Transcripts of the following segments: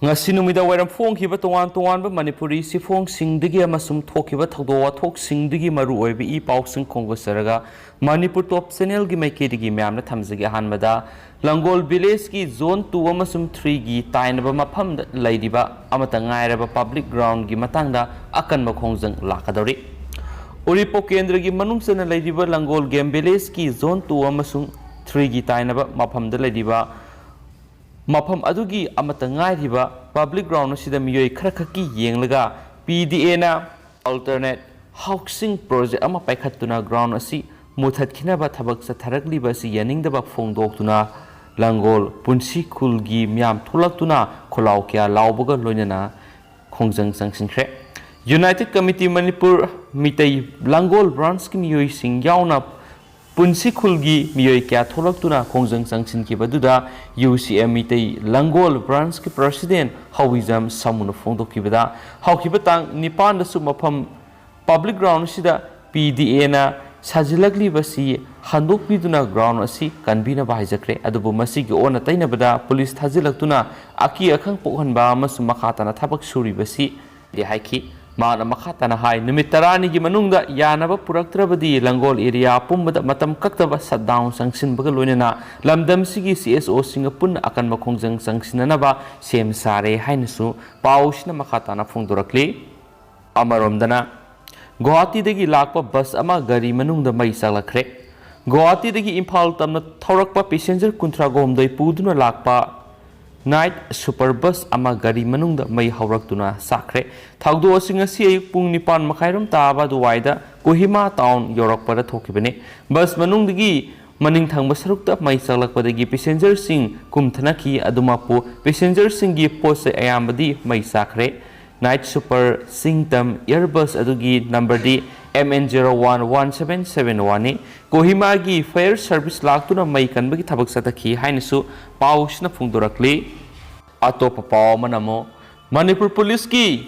ngasi numida wairam phongkhiba tongan tonganba manipuri sifongsingi amasum thokhiba thawdo wathoksingi maru oiba I pausing khonggosaraga manipur top channel gi maikedi myamna thamjagi hanmada langol village ki zone 2 amasum 3 gi tainaba mafam laidiba amata ngairaba public ground gi matangda akanba khongjang lakadori uripo kendra gi manungsana laidiba langol game village ki zone 2 amasum 3 gi tainaba mafam da laidiba mafam adugi amata ngairiba public ground asida miyoi khara khaki yenglaga PDA na alternate housing project ama paikhatuna ground asi muthatkinaba thabak satharakliba si yaningdaba phongdoktuna langol punsi khulgi myam tholaktuna kholaw kya lawbaga loinana khongjang sangsinkhre United Committee Manipur mitai langol branch ki miyoi sing yauna punsi khulgi miyoi kya tholaktuna khongjang sangsin ki baduda UCM mitai langol branch ki president hawizam samuna phongdokki bada hawkiba tang nipan da su mafam public ground sida PDA na sajilagli basi handokpiduna ground asi kanbina bahaijakre adubu masigi ona tainabada police thajilaktuna aki akhang pokhanba amasu makhatana thabak suri basi de haiki mana makhatana hai numit tarani gi manungda yanaba puraktrabadi langol area pumbada matam kaktaba shutdown sangsin baga loinana lamdam sigi CSO singapun akan makhongjang sangsinanaba sem sare hainasu pausna makhatana phongdorakli amaromdana Guwahati dagi lakpa bus ama gari manungda mai salakre Guwahati dagi Imphal tamna thorakpa passenger kuntra gomdai puduna lakpa night super bus ama gari manungda mai hawraktuna sakre thawdo asinga si ayuk pung nipan makhairam taba duwaida Kohima town yorakpada thokibane bus manungdagi maning thangba sarukta mai salakpadagi passenger sing kumthanaki adumapu passenger singi pose ayambadi mai sakre Night Super Singtam Airbus adugi number D MN011771 Kohima gi fire service laktuna mai kanbagi thabak satakhi hainasu pausna phungdorakli atopa paw manamo Manipur Police ki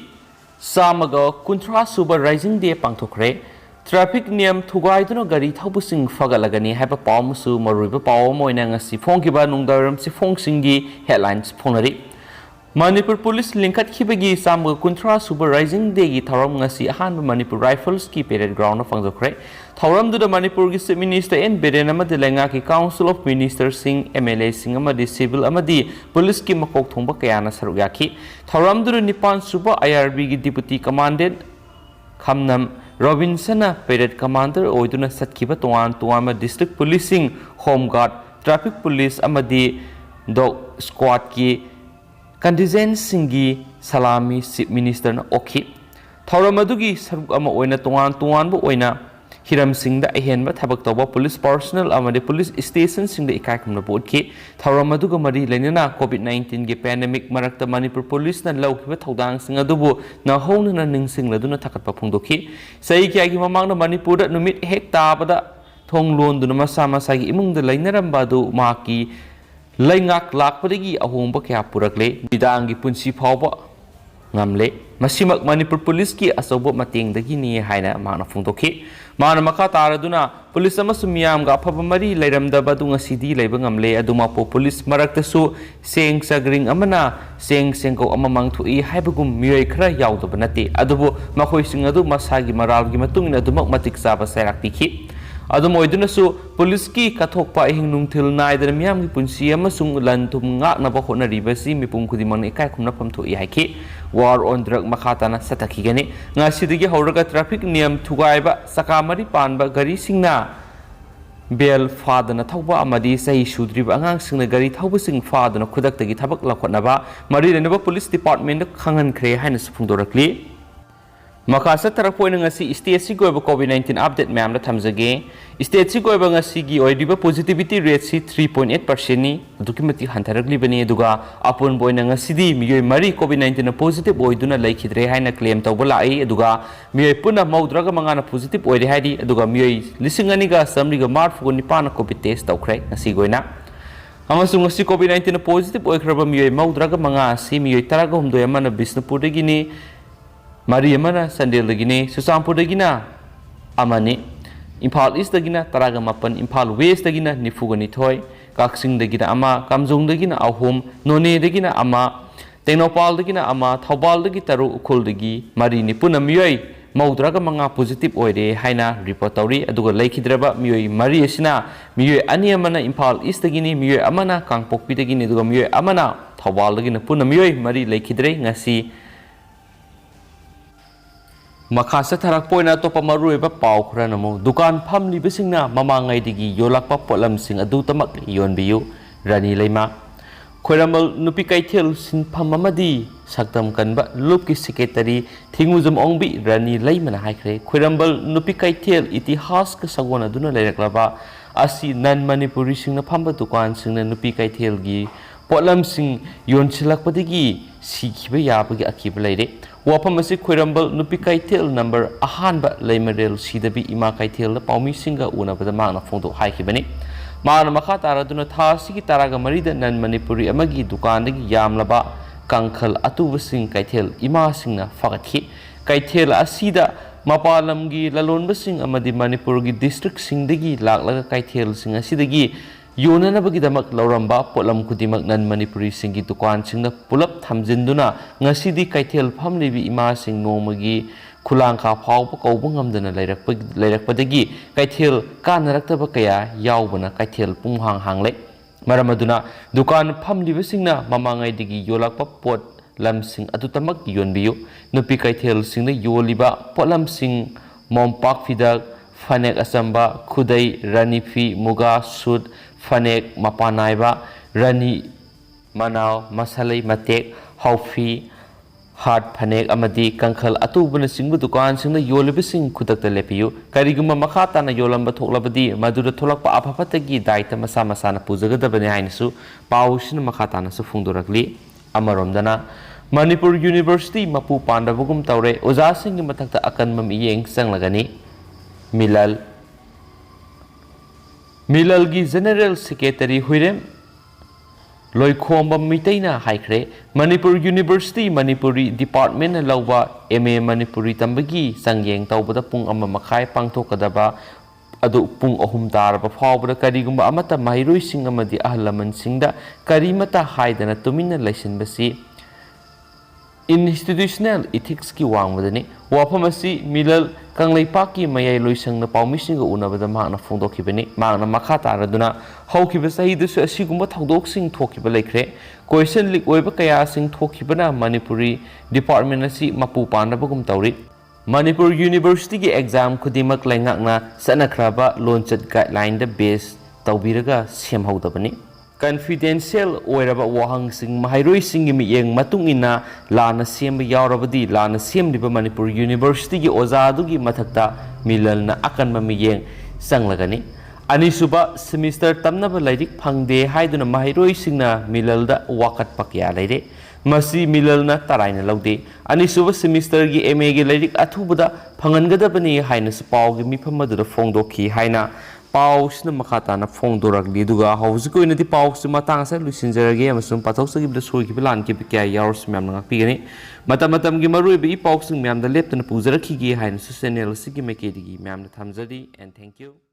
samaga kuntra suba rising day pangthokre traffic niyam thugaiduna gari thawbusing fagalagani haiba pawmusu maruiba paw moina ngasi phongkiba nungdaram si phongsingi headlines phonari Manipur Police linkat khibagi samga kuntra super rising day gi tharam ngasi ahanba Manipur Rifles ki parade ground of fangzokre tharam du Manipur gi Chief Minister N Biren amadi lenga ki Council of Ministers sing MLA sing amadi civil amadi police ki makok thongba kayana saruk yaki tharam du nipan suba IRB gi deputy commandant Khamnam Robinsona parade commander oiduna satkiba tuan district policing home guard traffic police amadi dog squad ki contingent singi salami Chief Minister na okhi thawramadugi saruk ama oina tuan bu oina hiram singda ahenba thabak tawba police personnel amade police station singda ikai khumna bodki thawramaduga mari lenina COVID-19 gi pandemic marakta Manipur police na lawkiba thodang singa dubu na hongna na ningsing laduna thakatpa phungdokhi sai kya gi mamang na Manipur da numit hek tabada thonglon duna masa masa gi imung da lainaramba du maki Laingak lakpadagi ahongba kaya purakle bidangi punsi phawba ngamle masimak Manipur Police ki asobo matengdagi ni haina mana phungdokhi mana makha taraduna police amasum miyam ga phaba mari leiramdaba dunga sidi leiba ngamle aduma po police maraktasu cheng chagring amana cheng sengko amamang thui haibagum miyoi khara yaudaba nate adubo makhoi sing adu masagi maral gi matungina dumak matik saba sairak tikhi adum oidunasu police ki kathokpa ehing nungthil naidana miyam gi punsi amasung lantum ngaknaba honaribasi mipum khudimang ikai khumna phamtho I haiki war on drug makhatana satakhigani ngasidigi hawraga traffic niyam thugaiba sakamari panba gari singna bel fadana thawba amadi sahi sudriba angang singna gari thawba sing fadana khudaktagi thabak lakhotnaba mari renaba police department khangan khre haina sphungdorakli Makasa tarakpo na ngasi state si goiba COVID-19 update ma'am na thamjage state si goiba ngasi gi oidiba positivity rate si 3.8% ni dukimati hantaragli bani duga apun boy na ngasi di miyoi mari COVID-19 na positive oiduna laikhidre haina claim tawba lai duga miyoi puna maudraga mangana positive oide haidi duga miyoi lisingani ga samri ga marfu ni pana COVID test tawkhre ngasi goina amasung ngasi COVID-19 na positive oikraba miyoi maudraga manga si miyoi taraga humdoi amana Bisnupur dagini Mari mana sandel dagine Susampur dagina amani Imphal East dagina taraga mapan Imphal West dagina nifugani thoi Kaksing dagina ama Kamjong dagina ahom None dagina ama ꯇꯦꯡꯅꯧꯄꯥꯜꯗꯒꯤꯅ ꯑꯃ ꯊꯧꯕꯥꯜꯗꯒꯤ 3 ꯎꯈ꯭ꯔꯨꯜꯗꯒꯤ 4 ꯄꯨꯟꯅ ꯃꯤꯑꯣꯏ 35 positive ꯑꯣꯏꯔꯦ ꯍꯥꯏꯅ report ꯇꯧꯔꯤ ꯑꯗꯨꯒ ꯂꯩꯈꯤꯗ꯭ꯔꯕ ꯃꯤꯑꯣꯏ 4 ꯑꯁꯤꯅ ꯃꯤꯑꯣꯏ 2 ꯑꯃꯅ ꯏꯝꯐꯥꯜ ꯏꯁꯇꯒꯤꯅꯤ ꯃꯤꯑꯣꯏ ꯑꯃꯅ ꯀꯥꯡꯄꯣꯛꯄꯤꯗꯒꯤꯅꯤ ꯑꯗꯨꯒ ꯃꯤꯑꯣꯏ ꯑꯃꯅ ꯊꯧꯕꯥꯜꯗꯒꯤꯅ ꯄꯨꯟꯅ ꯃꯤꯑꯣꯏ 4 ꯂꯩꯈꯤꯗ꯭ꯔꯦ ꯉꯁꯤ ꯃꯈꯥ ꯆꯠꯊꯔꯛꯄ ꯑꯣꯏꯅ ꯑꯇꯣꯞꯄ ꯃꯔꯨꯑꯣꯏꯕ ꯄꯥꯎ ꯈꯔꯅ ꯑꯃꯨꯛ ꯗꯨꯀꯥꯟ ꯐꯝꯂꯤꯕꯁꯤꯡꯅ ꯃꯃꯥꯡꯉꯩꯗꯒꯤ ꯌꯣꯜꯂꯛꯄ ꯄꯣꯠꯂꯝꯁꯤꯡ ꯑꯗꯨꯇꯃꯛ ꯌꯣꯟꯕꯤꯌꯨ ꯔꯥꯅꯤ ꯂꯩꯃ ꯈꯣꯏꯔꯝꯕꯜ ꯅꯨꯄꯤ ꯀꯩꯊꯦꯜ ꯁꯤꯟꯐꯝ ꯑꯃꯗꯤ ꯁꯛꯇꯝ ꯀꯟꯕ ꯂꯨꯞꯀꯤ ꯁꯦꯀ꯭ꯔꯦꯇꯔꯤ ꯊꯤꯡꯉꯨꯖꯝ ꯑꯣꯡꯕꯤ ꯔꯥꯅꯤ ꯂꯩꯃꯅ ꯍꯥꯏꯈ꯭ꯔꯦ ꯈꯣꯏꯔꯝꯕꯜ ꯅꯨꯄꯤ ꯀꯩꯊꯦꯜ ꯏꯇꯤꯍꯥꯁꯀ ꯁꯥꯒꯣꯟꯅꯗꯨꯅ ꯂꯩꯔꯛꯂꯕ ꯑꯁꯤ ꯅꯟ ꯃꯅꯤꯄꯨꯔꯤꯁꯤꯡꯅ ꯐꯝꯕ ꯗꯨꯀꯥꯟꯁꯤꯡꯅ ꯅꯨꯄꯤ ꯀꯩꯊꯦꯜꯒꯤ ꯄꯣꯠꯂꯝꯁꯤꯡ ꯌꯣꯟꯁꯤꯜꯂꯛꯄꯗꯒꯤ ꯁꯤꯈꯤꯕ ꯌꯥꯕꯒꯤ ꯑꯀꯤꯕ ꯂꯩꯔꯦ ꯋꯥꯐꯝ ꯑꯁꯤ ꯈꯣꯏꯔꯝꯕꯜ ꯅꯨꯄꯤ ꯀꯩꯊꯦꯜ ꯅꯝꯕꯔ ꯑꯍꯥꯟꯕ ꯂꯩꯃꯔꯦꯜ ꯁꯤꯗꯕꯤ ꯏꯃꯥ ꯀꯩꯊꯦꯜꯗ ꯄꯥꯎꯃꯤꯁꯤꯡꯒ ꯎꯅꯕꯗ ꯃꯍꯥꯛꯅ ꯐꯣꯡꯗꯣꯛ ꯍꯥꯏꯈꯤꯕꯅꯤ ꯃꯥꯅ ꯃꯈꯥ ꯇꯥꯔꯗꯨꯅ ꯊꯥ ꯑꯁꯤꯒꯤ 13ꯗ ꯅꯟ ꯃꯅꯤꯄꯨꯔꯤ ꯑꯃꯒꯤ ꯗꯨꯀꯥꯟꯗꯒꯤ ꯌꯥꯝꯂꯕ ꯀꯥꯡꯈꯜ ꯑꯇꯨꯕꯁꯤꯡ ꯀꯩꯊꯦꯜ ꯏꯃꯥꯁꯤꯡꯅ ꯐꯒꯠꯈꯤ ꯀꯩꯊꯦꯜ ꯑꯁꯤꯗ ꯃꯄꯥꯟ ꯂꯝꯒꯤ ꯂꯂꯣꯟꯕꯁꯤꯡ ꯑꯃꯗꯤ ꯃꯅꯤꯄꯨꯔꯒꯤ ꯗꯤꯁꯇ꯭ꯔꯤꯛꯁꯤꯡꯗꯒꯤ ꯂꯥꯛꯂꯒ ꯀꯩꯊꯦꯜꯁꯤꯡ ꯑꯁꯤꯗꯒꯤ ꯌꯣꯟꯅꯅꯕꯒꯤꯗꯃꯛ ꯂꯧꯔꯝꯕ ꯄꯣꯠꯂꯝ ꯈꯨꯗꯤꯡꯃꯛ ꯅꯟ ꯃꯅꯤꯄꯨꯔꯤꯁꯤꯡꯒꯤ ꯗꯨꯀꯥꯟꯁꯤꯡꯗ ꯄꯨꯂꯞ ꯊꯝꯖꯤꯟꯗꯨꯅ ꯉꯁꯤꯗꯤ ꯀꯩꯊꯦꯜ ꯐꯝꯂꯤꯕꯤ ꯏꯃꯥꯁꯤꯡ ꯅꯣꯡꯃꯒꯤ ꯈꯨꯂꯥꯡꯈꯥ ꯐꯥꯎꯕ ꯀꯧꯕ ꯉꯝꯗꯅ ꯂꯩꯔꯛꯄꯗꯒꯤ ꯀꯩꯊꯦल ꯀꯥꯟꯅꯔꯛꯇꯕ ꯀꯌꯥ ꯌꯥꯎꯕꯅ ꯀꯩꯊꯦꯜ ꯄꯨꯡꯍꯥꯡ ꯍꯥꯡꯂꯦ ꯃꯔꯝ ꯑꯗꯨꯅ ꯗꯨꯀꯥꯟ ꯐꯝꯂꯤꯕꯁꯤꯡꯅ ꯃꯃꯥꯡꯉꯩꯗꯒꯤ ꯌꯣꯜꯂꯛꯄ ꯄꯣꯠꯂꯝꯁꯤꯡ ꯑꯗꯨꯇꯃꯛ ꯌꯣꯟꯕꯤꯌꯨ ꯅꯨꯄꯤ ꯀꯩꯊꯦꯜꯁꯤꯡꯗ ꯌꯣꯜꯂꯤꯕ ꯄꯣꯠꯂꯝꯁꯤꯡ ꯃꯣꯝꯄꯥꯛ ꯐꯤꯗꯛ ꯐꯅꯦꯛ ꯑꯆꯝꯕ ꯈꯨꯗꯩ ꯔꯥꯅꯤ ꯐꯤ ꯃꯨꯒꯥ ꯁꯨꯠ ꯐꯅꯦꯛ ꯃꯄꯥꯟ ꯅꯥꯏꯕ ꯔꯥꯅꯤ ꯃꯅꯥꯎ ꯃꯁꯥꯂꯩ ꯃꯇꯦꯛ ꯍꯥꯎꯐꯤ ꯍꯥꯠ ꯐꯅꯦꯛ ꯑꯃꯗꯤ ꯀꯥꯡꯈꯜ ꯑꯇꯨꯕꯅꯆꯤꯡꯕ ꯗꯨꯀꯥꯟꯁꯤꯡꯗ ꯌꯣꯜꯂꯤꯕꯁꯤꯡ ꯈꯨꯗꯛꯇ ꯂꯦꯞꯄꯤꯌꯨ ꯀꯔꯤꯒꯨꯝꯕ ꯃꯈꯥ ꯇꯥꯅ ꯌꯣꯜꯂꯝꯕ ꯊꯣꯛꯂꯕꯗꯤ ꯃꯗꯨꯗ ꯊꯣꯛꯂꯛꯄ ꯑꯐ ꯐꯠꯇꯒꯤ ꯗꯥꯏꯇ ꯃꯁꯥ ꯃꯁꯥꯅ ꯄꯨꯖꯒꯗꯕꯅꯤ ꯍꯥꯏꯅꯁꯨ ꯄꯥꯎꯁꯤꯅ ꯃꯈꯥ ꯇꯥꯅꯁꯨ ꯐꯣꯡꯗꯣꯔꯛꯂꯤ ꯑꯃꯔꯣꯝꯗꯅ ꯃꯅꯤꯄꯨꯔ ꯌꯨꯅꯤꯚꯔꯁꯤꯇꯤ ꯃꯄꯨ ꯄꯥꯟꯗꯕꯒꯨꯝ ꯇꯧꯔꯦ ꯑꯣꯖꯥꯁꯤꯡꯒꯤ ꯃꯊꯛꯇ ꯑꯀꯟꯕ ꯃꯤꯠꯌꯦꯡ ꯆꯪꯂꯒꯅꯤ ꯃꯤꯂꯜꯒꯤ ꯖꯦꯅꯔꯦꯜ ꯁꯦꯀ꯭ꯔꯦꯇꯔꯤ ꯍꯨꯏꯔꯦꯝ ꯂꯣꯏꯈꯣꯝꯕ ꯃꯤꯇꯩꯅ ꯍꯥꯏꯈ꯭ꯔꯦ ꯃꯅꯤꯄꯨꯔ ꯌꯨꯅꯤꯚꯔꯁꯤꯇꯤ ꯃꯅꯤꯄꯨꯔꯤ ꯗꯤꯄꯥꯔꯠꯃꯦꯟꯠꯅ ꯂꯧꯕ MA ꯃꯅꯤꯄꯨꯔꯤ ꯇꯝꯕꯒꯤ ꯆꯥꯡꯌꯦꯡ ꯇꯧꯕꯗ ꯄꯨꯡ 1.5 ꯄꯥꯡꯊꯣꯛꯀꯗꯕ ꯑꯗꯨ ꯄꯨꯡ 3 ꯇꯥꯔꯕ ꯐꯥꯎꯕꯗ ꯀꯔꯤꯒꯨꯝꯕ ꯑꯃꯠꯇ ꯃꯍꯩꯔꯣꯏꯁꯤꯡ ꯑꯃꯗꯤ ꯑꯍꯜ ꯂꯃꯟꯁꯤꯡꯗ ꯀꯔꯤꯃꯠꯇ ꯍꯥꯏꯗꯅ ꯇꯨꯃꯤꯟꯅ ꯂꯩꯁꯤꯟꯕꯁꯤ institutional ethics ki wangmadani wafam asi milal kanglaipak ki mayai loisangna pawmisinga unabada mahna phongdokhibani mahna makha taraduna haukiba sahidasu asigumba thaudok-sing thokiba laikre question leak oiba kaya sing thokibana manipuri department asi mapu pandabagum tawri Manipur University ki exam khudimak laingakna sanakhraba launched guideline da base tawbiraga semhaudabani confidential oiraba wahang sing mahairoi sing mi yeng matung ina lana semba yaurabadi lana semliba Manipur University ki oza adugi mathakta milalna akanba mi yeng sanglagani anisuba semester tamnaba lairik phangde haiduna mahairoi singna milalda wakat pakya laire masi milalna taraina laude anisuba semester gi MA gi lairik athubada phangangadabani haina spawgi mifamadu phongdokhi haina पाउसना मखाताना फोंदोरगली दुगा हौजिको इनदि पाउस मतंग सा लुसिनजरगे अमसुम पाथौसगिबदा सोइगिबा लानकिब क्या यावर्स म्याम नगापिगनि मतमतमगी मरुइबि पाउसिंग म्यामदा लेप्तन पुजरखिगे हाइना चैनल सिगी मेकेदिगी म्यामना थामजरी एंड थैंक यू